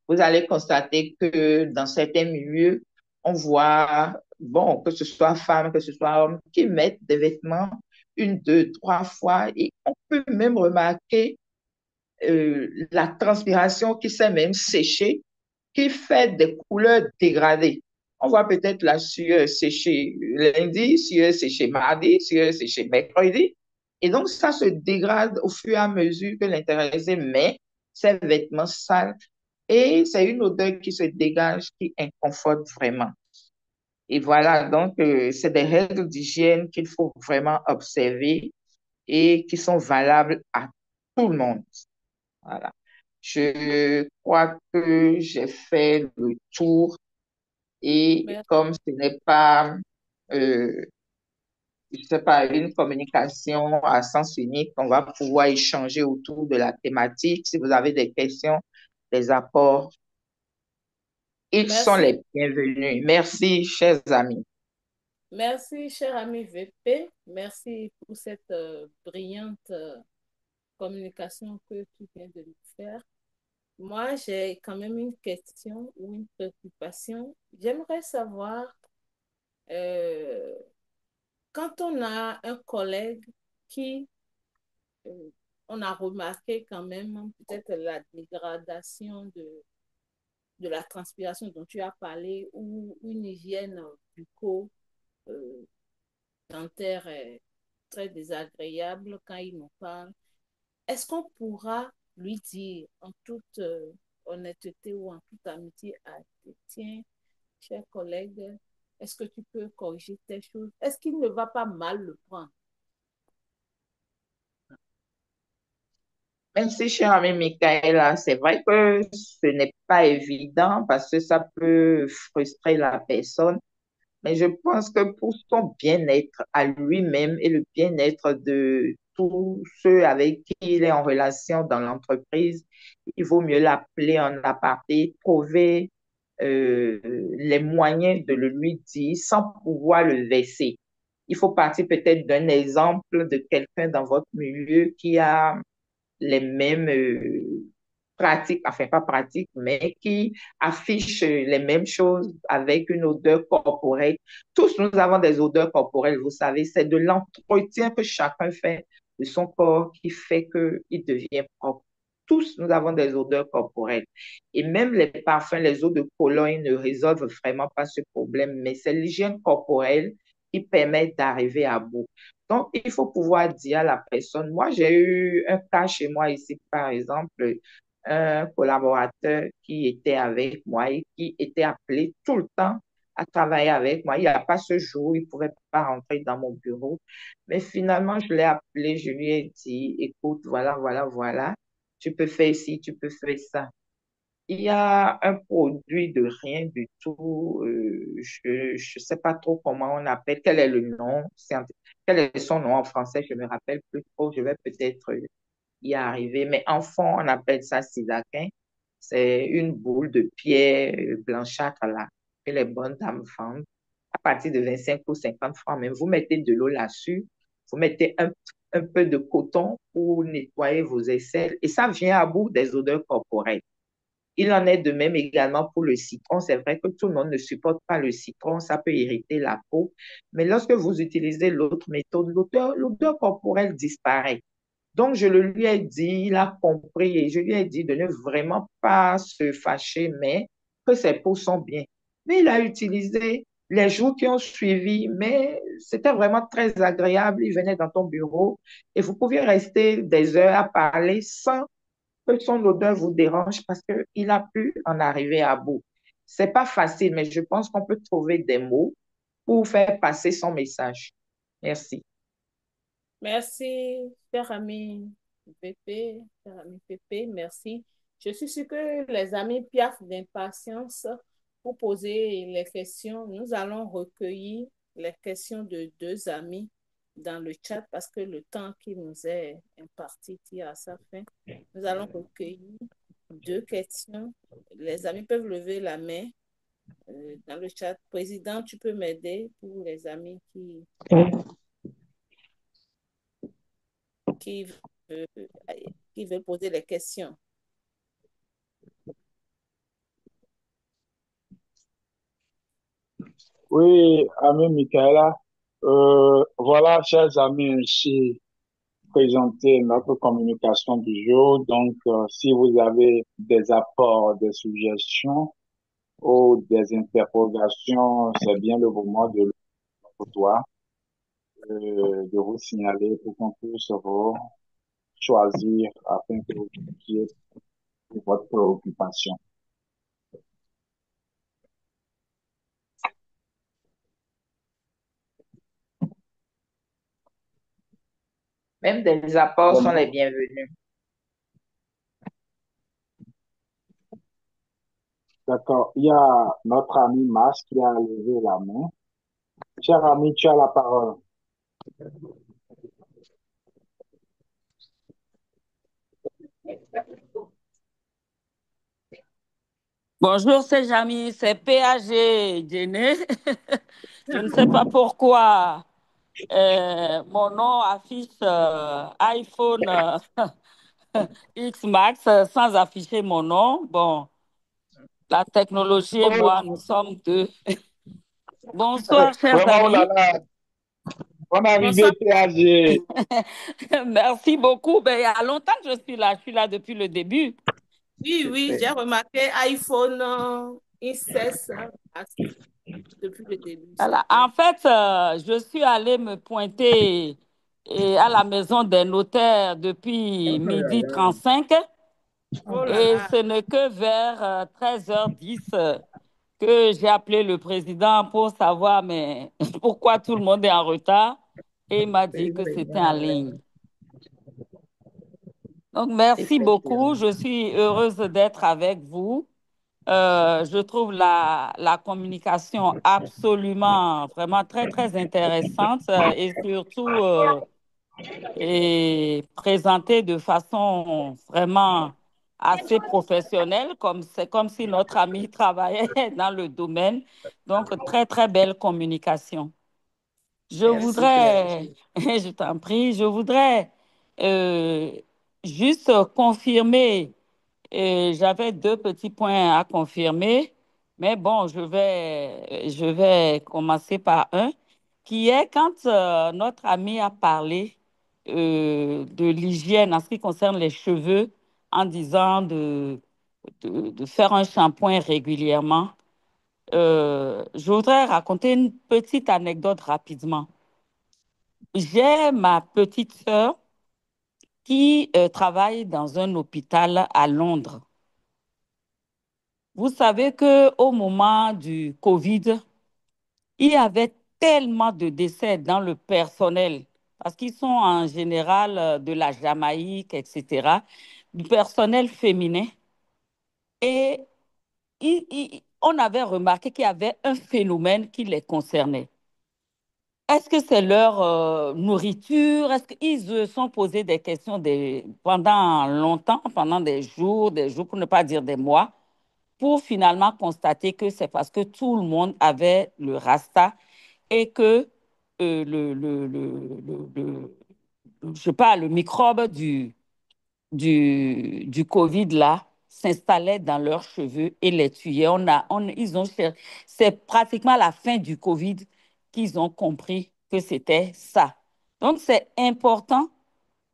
Vous allez constater que dans certains milieux, on voit, bon, que ce soit femmes, que ce soit hommes, qui mettent des vêtements une, deux, trois fois et on peut même remarquer la transpiration qui s'est même séchée, qui fait des couleurs dégradées. On voit peut-être la sueur séchée lundi, sueur séchée mardi, sueur séchée mercredi. Et donc, ça se dégrade au fur et à mesure que l'intéressé met ses vêtements sales et c'est une odeur qui se dégage, qui inconforte vraiment. Et voilà, donc, c'est des règles d'hygiène qu'il faut vraiment observer et qui sont valables à tout le monde. Voilà. Je crois que j'ai fait le tour et
Merci.
comme ce n'est pas, je sais pas, une communication à sens unique, on va pouvoir échanger autour de la thématique. Si vous avez des questions, des apports, ils sont
Merci.
les bienvenus. Merci, chers amis.
Merci, cher ami VP. Merci pour cette brillante communication que tu viens de nous faire. Moi, j'ai quand même une question ou une préoccupation. J'aimerais savoir, euh, quand on a un collègue qui, euh, on a remarqué quand même peut-être la dégradation de la transpiration dont tu as parlé ou une hygiène bucco-dentaire est très désagréable quand il nous parle. Est-ce qu'on pourra lui dire en toute honnêteté ou en toute amitié, tiens, cher collègue, est-ce que tu peux corriger telle chose? Est-ce qu'il ne va pas mal le prendre?
Merci, cher ami Michaela. C'est vrai que ce n'est pas évident parce que ça peut frustrer la personne, mais je pense que pour son bien-être à lui-même et le bien-être de tous ceux avec qui il est en relation dans l'entreprise, il vaut mieux l'appeler en aparté, trouver les moyens de le lui dire sans pouvoir le vexer. Il faut partir peut-être d'un exemple de quelqu'un dans votre milieu qui a les mêmes pratiques, enfin pas pratiques, mais qui affichent les mêmes choses avec une odeur corporelle. Tous nous avons des odeurs corporelles, vous savez, c'est de l'entretien que chacun fait de son corps qui fait qu'il devient propre. Tous nous avons des odeurs corporelles. Et même les parfums, les eaux de Cologne ne résolvent vraiment pas ce problème, mais c'est l'hygiène corporelle qui permet d'arriver à bout. Donc, il faut pouvoir dire à la personne, moi, j'ai eu un cas chez moi ici, par exemple, un collaborateur qui était avec moi et qui était appelé tout le temps à travailler avec moi. Il n'y a pas ce jour, il ne pouvait pas rentrer dans mon bureau. Mais finalement, je l'ai appelé, je lui ai dit, écoute, voilà, voilà, voilà, tu peux faire ci, tu peux faire ça. Il y a un produit de rien du tout. Je ne sais pas trop comment on appelle. Quel est le nom? Quel est son nom en français? Je ne me rappelle plus trop. Je vais peut-être y arriver. Mais en fond, on appelle ça sisaquin. C'est une boule de pierre blanchâtre là que les bonnes dames vendent à partir de 25 ou 50 francs. Même vous mettez de l'eau là-dessus. Vous mettez un peu de coton pour nettoyer vos aisselles et ça vient à bout des odeurs corporelles. Il en est de même également pour le citron. C'est vrai que tout le monde ne supporte pas le citron, ça peut irriter la peau. Mais lorsque vous utilisez l'autre méthode, l'odeur corporelle disparaît. Donc, je le lui ai dit, il a compris et je lui ai dit de ne vraiment pas se fâcher, mais que c'est pour son bien. Mais il a utilisé les jours qui ont suivi, mais c'était vraiment très agréable. Il venait dans ton bureau et vous pouviez rester des heures à parler sans que son odeur vous dérange parce qu'il a pu en arriver à bout. C'est pas facile, mais je pense qu'on peut trouver des mots pour faire passer son message. Merci.
Merci, cher ami VP, cher ami PP, merci. Je suis sûre que les amis piaffent d'impatience pour poser les questions. Nous allons recueillir les questions de deux amis dans le chat parce que le temps qui nous est imparti tire à sa fin. Nous allons recueillir deux questions. Les amis peuvent lever la main dans le chat. Président, tu peux m'aider pour les amis qui, veulent, qui veulent poser les questions.
Oui, ami Michaela, voilà, chers amis, ici présenter notre communication du jour. Donc, si vous avez des apports, des suggestions ou des interrogations, c'est bien le moment pour toi, de vous signaler pour qu'on puisse vous choisir afin que vous puissiez votre préoccupation.
Même des apports sont les bienvenus.
D'accord. Il y a notre ami Mas qui a levé la main. Cher ami, tu as la parole.
Bonjour, c'est Jamy, c'est PAG Djené. Je ne sais pas pourquoi mon nom affiche iPhone X Max sans afficher mon nom. Bon, la technologie et
Oh,
moi, nous sommes deux. Bonsoir, chers
vraiment, oh là
amis.
là, on est
Bonsoir.
arrivé très âgé.
Merci beaucoup. Ben, il y a longtemps que je suis là. Je suis là depuis le début.
Oui, oui, j'ai remarqué iPhone XS depuis le début. C'est
Voilà.
bien.
En fait, je suis allée me pointer à la maison des notaires depuis midi 35
Oh là
et
là.
ce n'est que vers 13h10 que j'ai appelé le président pour savoir mais pourquoi tout le monde est en retard et il m'a dit que c'était en ligne. Donc, merci beaucoup. Je suis heureuse d'être avec vous. Je trouve la communication absolument, vraiment très, très intéressante et surtout et présentée de façon vraiment assez professionnelle, comme c'est comme si notre ami travaillait dans le domaine. Donc, très, très belle communication. Je
Merci, Claire.
voudrais, je t'en prie, je voudrais euh, juste confirmer, j'avais deux petits points à confirmer, mais bon, je vais commencer par un, qui est quand notre ami a parlé de l'hygiène en ce qui concerne les cheveux, en disant de faire un shampoing régulièrement. Je voudrais raconter une petite anecdote rapidement. J'ai ma petite sœur qui travaille dans un hôpital à Londres. Vous savez qu'au moment du Covid, il y avait tellement de décès dans le personnel, parce qu'ils sont en général de la Jamaïque, etc., du personnel féminin. Et on avait remarqué qu'il y avait un phénomène qui les concernait. Est-ce que c'est leur nourriture? Est-ce qu'ils se sont posés des questions pendant longtemps, pendant des jours, pour ne pas dire des mois, pour finalement constater que c'est parce que tout le monde avait le rasta et que je sais pas, le microbe du Covid là s'installait dans leurs cheveux et les tuyait. C'est pratiquement à la fin du Covid qu'ils ont compris que c'était ça. Donc, c'est important,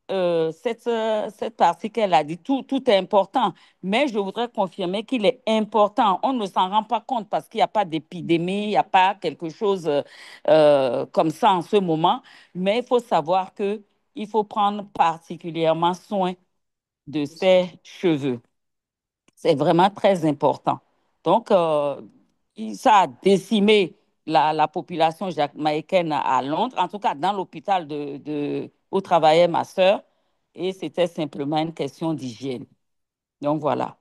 cette partie qu'elle a dit. Tout est important, mais je voudrais confirmer qu'il est important. On ne s'en rend pas compte parce qu'il n'y a pas d'épidémie, il n'y a pas quelque chose comme ça en ce moment, mais il faut savoir que il faut prendre particulièrement soin de ses cheveux. C'est vraiment très important. Donc, ça a décimé la population jamaïcaine à Londres, en tout cas dans l'hôpital où travaillait ma sœur, et c'était simplement une question d'hygiène. Donc, voilà.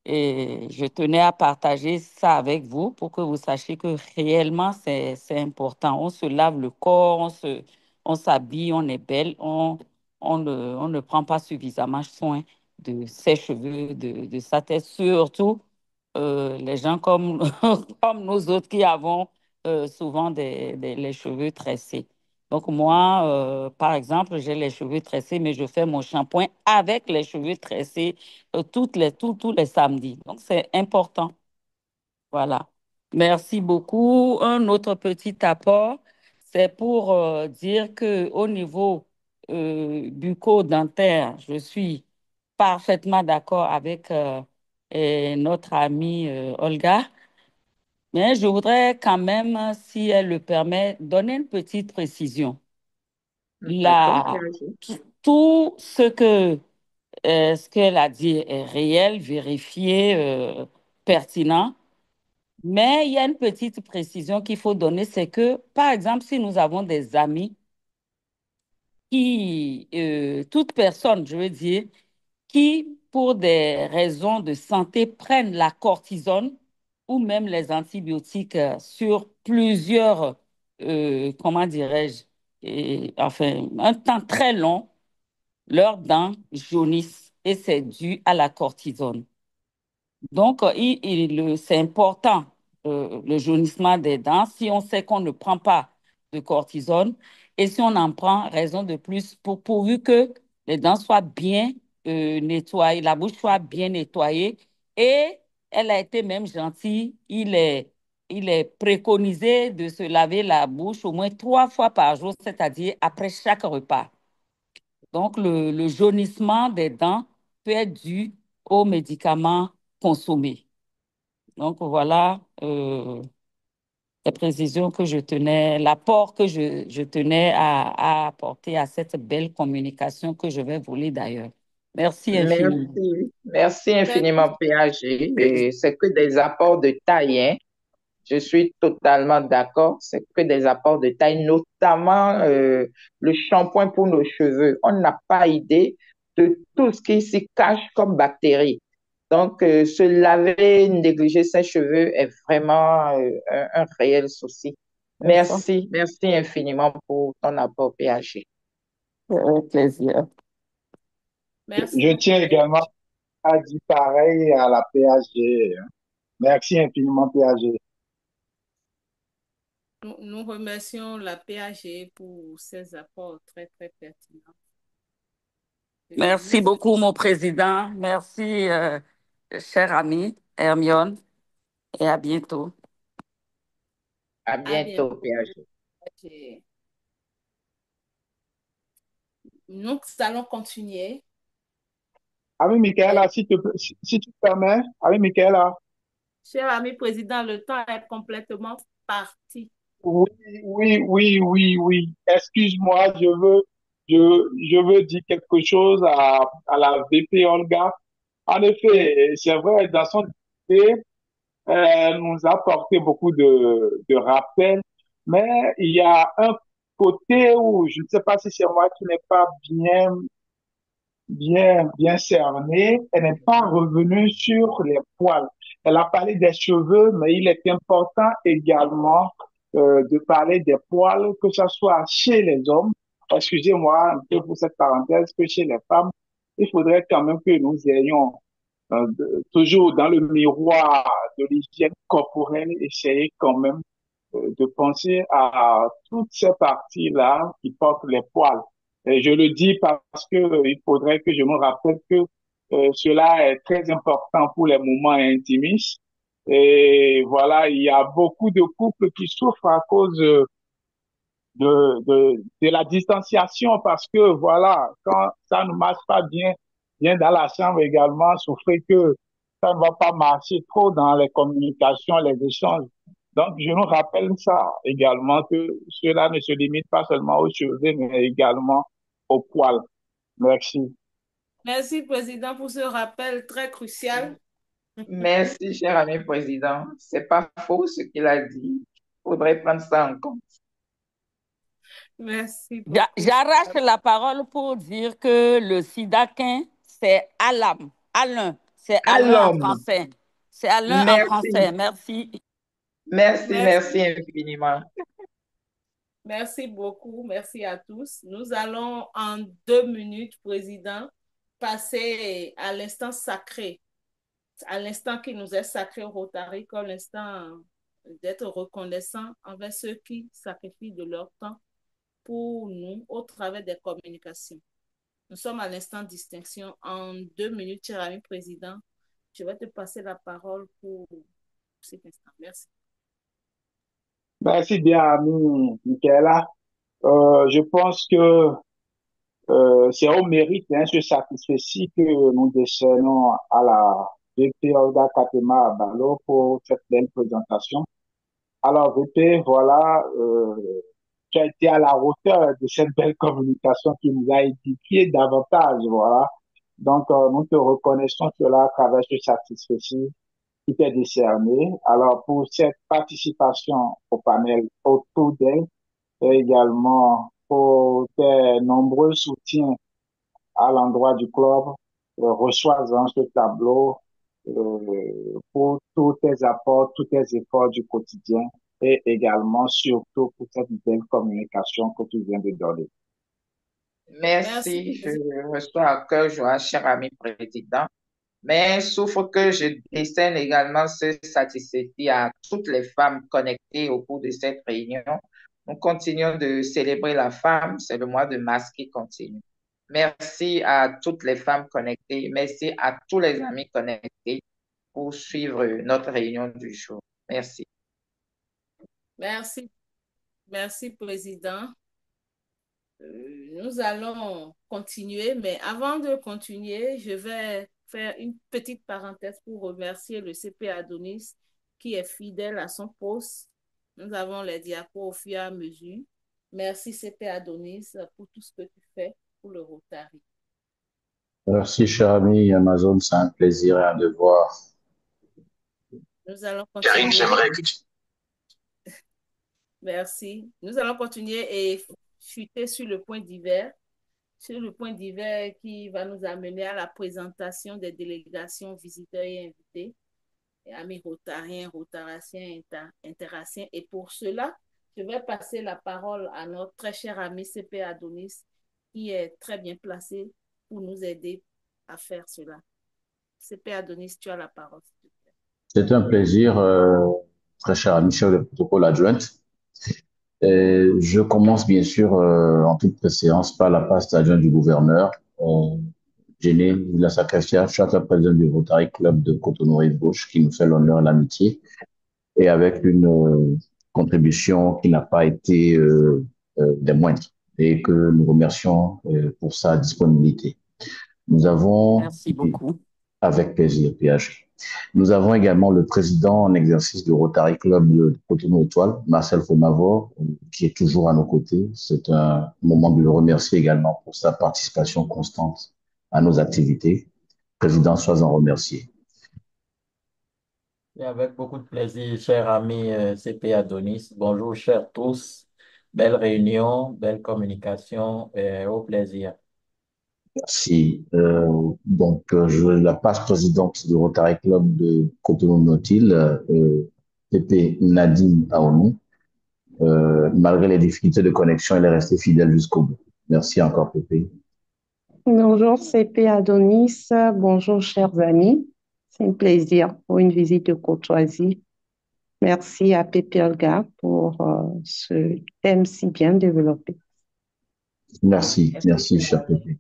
Et je tenais à partager ça avec vous pour que vous sachiez que réellement, c'est important. On se lave le corps, on s'habille, on est belle, on ne prend pas suffisamment soin de ses cheveux, de sa tête, surtout les gens comme, comme nous autres qui avons souvent les cheveux tressés. Donc moi, par exemple, j'ai les cheveux tressés, mais je fais mon shampoing avec les cheveux tressés tous les samedis. Donc c'est important. Voilà. Merci beaucoup. Un autre petit apport, c'est pour dire que au niveau bucco-dentaire, je suis parfaitement d'accord avec notre amie Olga. Mais je voudrais quand même, si elle le permet, donner une petite précision.
D'accord,
La,
Claire.
tout ce qu'elle a dit est réel, vérifié, pertinent. Mais il y a une petite précision qu'il faut donner, c'est que, par exemple, si nous avons des amis toute personne, je veux dire, qui, pour des raisons de santé, prennent la cortisone ou même les antibiotiques sur plusieurs, comment dirais-je, enfin, un temps très long, leurs dents jaunissent et c'est dû à la cortisone. Donc, c'est important le jaunissement des dents si on sait qu'on ne prend pas de cortisone et si on en prend, raison de plus, pourvu que les dents soient bien nettoyées, la bouche soit bien nettoyée et elle a été même gentille. Il est préconisé de se laver la bouche au moins 3 fois par jour, c'est-à-dire après chaque repas. Donc, le jaunissement des dents peut être dû aux médicaments consommés. Donc, voilà les précisions que je tenais, l'apport que je tenais à apporter à cette belle communication que je vais voler d'ailleurs. Merci infiniment.
Merci infiniment, PAG. Et c'est que des apports de taille, hein. Je suis totalement d'accord. C'est que des apports de taille, notamment le shampoing pour nos cheveux. On n'a pas idée de tout ce qui s'y cache comme bactéries. Donc, se laver, négliger ses cheveux est vraiment un réel souci. Merci infiniment pour ton apport, PAG.
Avec plaisir.
Merci
Je
beaucoup.
tiens également à dire pareil à la PAG. Merci infiniment, PAG.
Nous remercions la PAG pour ses apports très, très pertinents.
Merci beaucoup, mon président. Merci, cher ami Hermione, et à bientôt.
À bientôt, PAG.
Nous allons continuer.
Ami Michaela, si tu permets, ami Michaela.
Cher ami président, le temps est complètement parti.
Oui. Excuse-moi, je veux dire quelque chose à la VP Olga. En effet, c'est vrai, dans son idée, elle nous a apporté beaucoup de rappels, mais il y a un côté où je ne sais pas si c'est moi qui n'ai pas bien cerné. Elle n'est pas revenue sur les poils. Elle a parlé des cheveux, mais il est important également de parler des poils, que ce soit chez les hommes, excusez-moi un peu pour cette parenthèse, que chez les femmes, il faudrait quand même que nous ayons toujours dans le miroir de l'hygiène corporelle, essayer quand même de penser à toutes ces parties-là qui portent les poils. Et je le dis parce que il faudrait que je me rappelle que cela est très important pour les moments intimistes. Et voilà, il y a beaucoup de couples qui souffrent à cause de la distanciation parce que voilà, quand ça ne marche pas bien dans la chambre également, souffrez que ça ne va pas marcher trop dans les communications, les échanges. Donc, je nous rappelle ça également que cela ne se limite pas seulement aux cheveux, mais également aux poils. Merci.
Merci, président, pour ce rappel très crucial.
Merci, cher ami président. C'est pas faux ce qu'il a dit. Il faudrait prendre ça en compte.
Merci beaucoup.
J'arrache la parole pour dire que le sidaquin, c'est Alam. Alain. C'est Alain en français. C'est Alain en français. Merci.
Merci infiniment.
Merci beaucoup. Merci à tous. Nous allons en 2 minutes, président, passer à l'instant sacré, à l'instant qui nous est sacré au Rotary, comme l'instant d'être reconnaissant envers ceux qui sacrifient de leur temps pour nous au travers des communications. Nous sommes à l'instant distinction. En 2 minutes, cher ami président, je vais te passer la parole pour cet instant. Merci.
Merci bien, ami Michaela. Je pense que c'est au mérite, hein, ce satisfait que nous décernons à la VP Olga Katema Abalo pour cette belle présentation. Alors, VP, voilà, tu as été à la hauteur de cette belle communication qui nous a édifié davantage, voilà. Donc, nous te reconnaissons cela à travers ce satisfait qui t'est décerné. Alors, pour cette participation au panel autour d'elle, et également pour tes nombreux soutiens à l'endroit du club, reçois-en ce tableau pour tous tes apports, tous tes efforts du quotidien et également surtout pour cette belle communication que tu viens de donner.
Merci, je reçois à cœur joie, cher ami président. Mais sauf que je décerne également ce satisfecit à toutes les femmes connectées au cours de cette réunion. Nous continuons de célébrer la femme, c'est le mois de mars qui continue. Merci à toutes les femmes connectées, merci à tous les amis connectés pour suivre notre réunion du jour. Merci.
Merci, merci, Président. Nous allons continuer, mais avant de continuer, je vais faire une petite parenthèse pour remercier le CP Adonis qui est fidèle à son poste. Nous avons les diapos au fur et à mesure. Merci CP Adonis pour tout ce que tu fais pour le Rotary.
Merci, cher ami Amazon, c'est un plaisir et un devoir.
Nous allons
Karine,
continuer.
j'aimerais que tu...
Merci. Nous allons continuer et chuter sur le point divers. Sur le point divers qui va nous amener à la présentation des délégations, visiteurs et invités, et amis rotariens, rotaraciens, interaciens. Et pour cela, je vais passer la parole à notre très cher ami CP Adonis, qui est très bien placé pour nous aider à faire cela. CP Adonis, tu as la parole.
C'est un plaisir, très cher ami, chef de protocole adjointe. Je commence bien sûr en toute préséance par la passe adjointe du gouverneur, Jenny Villa Sacrestia, chef président du Rotary Club de Cotonou-Rive-Gauche, qui nous fait l'honneur et l'amitié, et avec une contribution qui n'a pas été des moindres, et que nous remercions pour sa disponibilité. Nous avons,
Merci beaucoup.
avec plaisir, PH. Nous avons également le président en exercice du Rotary Club de Cotonou-Étoile, Marcel Fomavor, qui est toujours à nos côtés. C'est un moment de le remercier également pour sa participation constante à nos activités. Président, sois-en remercié.
Et avec beaucoup de plaisir, cher ami CP Adonis. Bonjour, chers tous. Belle réunion, belle communication et au plaisir.
Merci. La passe présidente du Rotary Club de Cotonou-Nautil, Pépé Nadine Aonou. Malgré les difficultés de connexion, elle est restée fidèle jusqu'au bout. Merci encore, Pépé.
Bonjour, CP Adonis. Bonjour, chers amis. C'est un plaisir pour une visite de courtoisie. Merci à Pépé Olga pour ce thème si bien développé.
Merci, cher Pépé.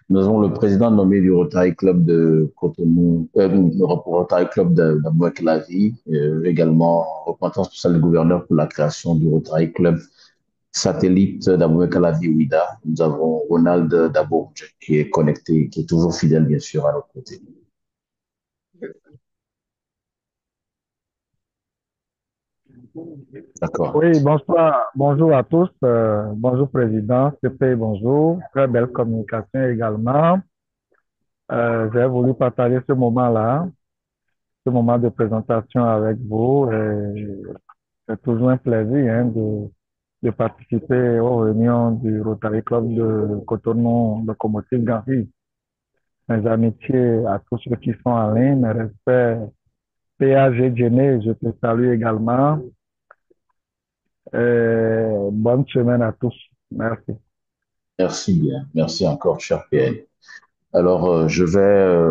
Nous avons le président nommé du Rotary Club de Cotonou, Rotary Club d'Abouak-la-Vie, également représentant spécial du gouverneur pour la création du Rotary Club satellite d'Abouak-la-Vie Ouida. Nous avons Ronald Dabourge qui est connecté, qui est toujours fidèle bien sûr à notre côté. D'accord.
Oui, bonsoir, bonjour à tous. Bonjour Président, CP, bonjour. Très belle communication également. J'ai voulu partager ce moment-là, ce moment de présentation avec vous. C'est toujours un plaisir de participer aux réunions du Rotary Club de Cotonou, Locomotive Gambie. Mes amitiés à tous ceux qui sont en ligne, mes respects. PAG Jenny, je te salue également. Bonne semaine à tous. Merci.
Merci bien. Merci encore, cher PL. Alors, je vais,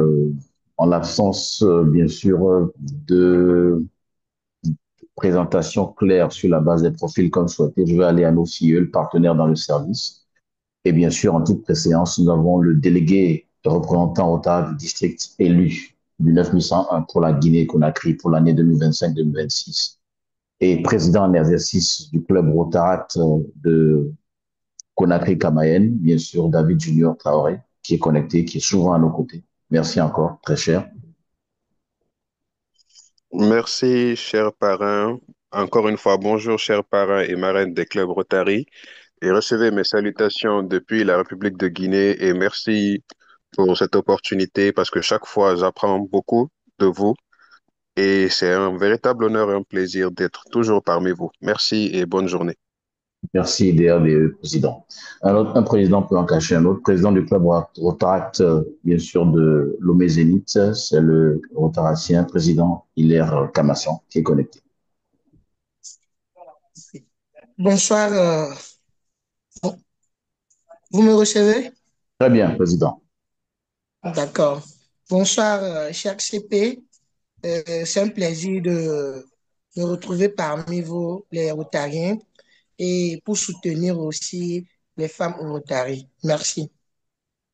en l'absence, bien sûr, de présentation claire sur la base des profils comme souhaité, je vais aller à nos filleuls partenaires dans le service. Et bien sûr, en toute préséance, nous avons le délégué représentant Ottawa du district élu du 9101 pour la Guinée-Conakry pour l'année 2025-2026 et président en exercice du club Rotaract de Conakry-Camayen, bien sûr, David Junior Traoré, qui est connecté, qui est souvent à nos côtés. Merci encore, très cher.
Merci, cher parrain. Encore une fois, bonjour, chers parrains et marraines des clubs Rotary. Et recevez mes salutations depuis la République de Guinée et merci pour cette opportunité parce que chaque fois, j'apprends beaucoup de vous et c'est un véritable honneur et un plaisir d'être toujours parmi vous. Merci et bonne journée.
Merci, DRDE, président. Un président peut en cacher un autre. Président du club Rotaract, bien sûr, de Lomé Zénith, c'est le Rotaracien, président Hilaire Kamassan, qui est connecté.
Bonsoir. Vous me recevez?
Très bien, président.
D'accord. Bonsoir, cher CP. C'est un plaisir de me retrouver parmi vous, les Rotariens, et pour soutenir aussi les femmes au Rotary. Merci.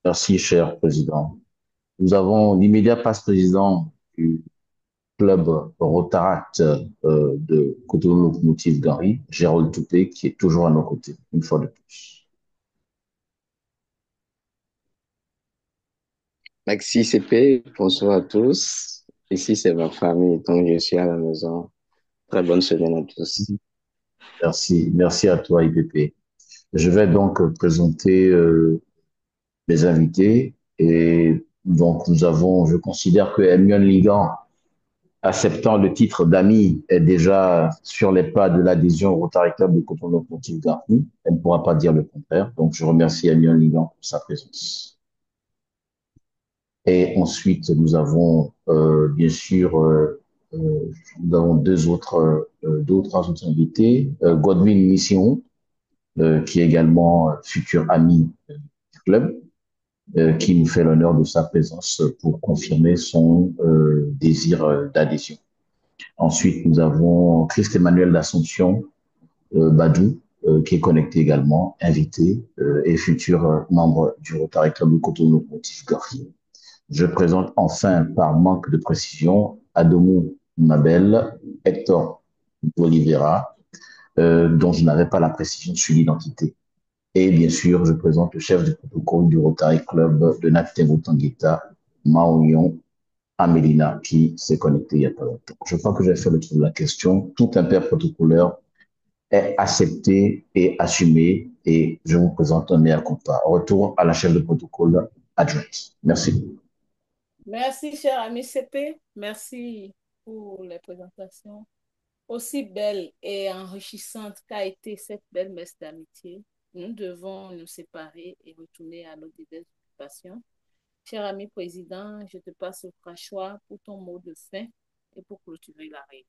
Merci, cher président. Nous avons l'immédiat passe-président du club Rotaract de Cotonou Locomotive Gary, Gérald Toupé, qui est toujours à nos côtés, une fois de plus.
Maxi CP, bonsoir à tous. Ici, c'est ma famille, donc je suis à la maison. Très bonne semaine à tous.
Merci à toi, IPP. Je vais donc présenter les invités et donc je considère que Hermione Ligan, acceptant le titre d'ami, est déjà sur les pas de l'adhésion au Rotary Club de Cotonou Locomotive Gary. Elle ne pourra pas dire le contraire, donc je remercie Hermione Ligan pour sa présence. Et ensuite, nous avons bien sûr nous avons trois autres invités. Godwin Mission, qui est également futur ami du club, qui nous fait l'honneur de sa présence pour confirmer son désir d'adhésion. Ensuite, nous avons Christ Emmanuel d'Assomption Badou, qui est connecté également, invité et futur membre du Rotary Club de Cotonou Locomotive Gary. Je présente enfin, par manque de précision, Adomou Mabel, Hector Oliveira, dont je n'avais pas la précision sur l'identité. Et bien sûr, je présente le chef du protocole du Rotary Club de Naktembo-Tanguita, Maoyon Amelina, qui s'est connecté il n'y a pas longtemps. Je crois que j'ai fait le tour de la question. Tout impair protocolaire est accepté et assumé, et je vous présente un mea culpa. Retour à la chef de protocole adjointe. Merci.
Merci, cher ami CP. Merci pour les présentations aussi belles et enrichissantes qu'a été cette belle messe d'amitié. Nous devons nous séparer et retourner à nos diverses occupations. Cher ami président, je te passe au crachoir pour ton mot de fin et pour clôturer la réunion.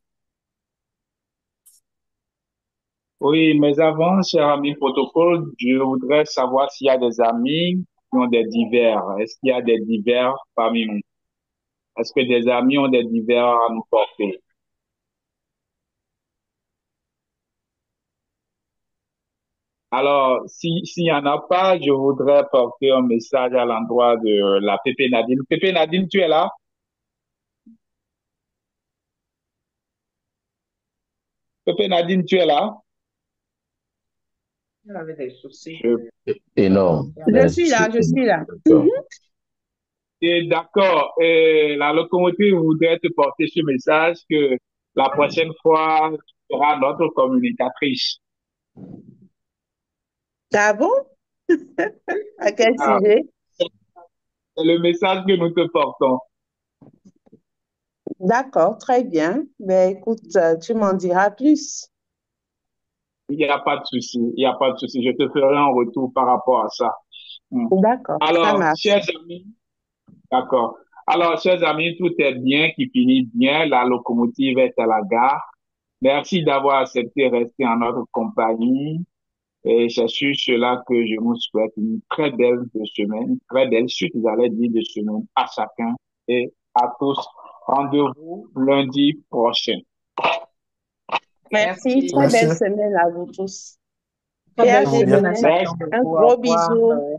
Oui, mais avant, cher ami protocole, je voudrais savoir s'il y a des amis qui ont des divers. Est-ce qu'il y a des divers parmi nous? Est-ce que des amis ont des divers à nous porter? Alors, s'il n'y en a pas, je voudrais porter un message à l'endroit de la Pépé Nadine. Pépé Nadine, tu es là? Pépé Nadine, tu es là?
Elle avait des soucis.
Énorme.
Je suis là.
Et d'accord, la locomotive voudrait te porter ce message que la prochaine fois, tu seras notre communicatrice.
Ah bon? À quel
Ah,
sujet?
c'est le message que nous te portons.
D'accord, très bien. Ben, écoute, tu m'en diras plus.
Il n'y a pas de souci, il n'y a pas de souci. Je te ferai un retour par rapport à ça.
D'accord, ça
Alors,
marche.
chers amis, d'accord. Alors, chers amis, tout est bien, qui finit bien. La locomotive est à la gare. Merci d'avoir accepté de rester en notre compagnie. Et c'est sur cela que je vous souhaite une très belle semaine, très belle suite, j'allais dire, de semaine à chacun et à tous. Rendez-vous lundi prochain.
Merci, très belle semaine à vous tous.
Très
Et à
belle semaine à
demain.
chacun.
Un gros bisou.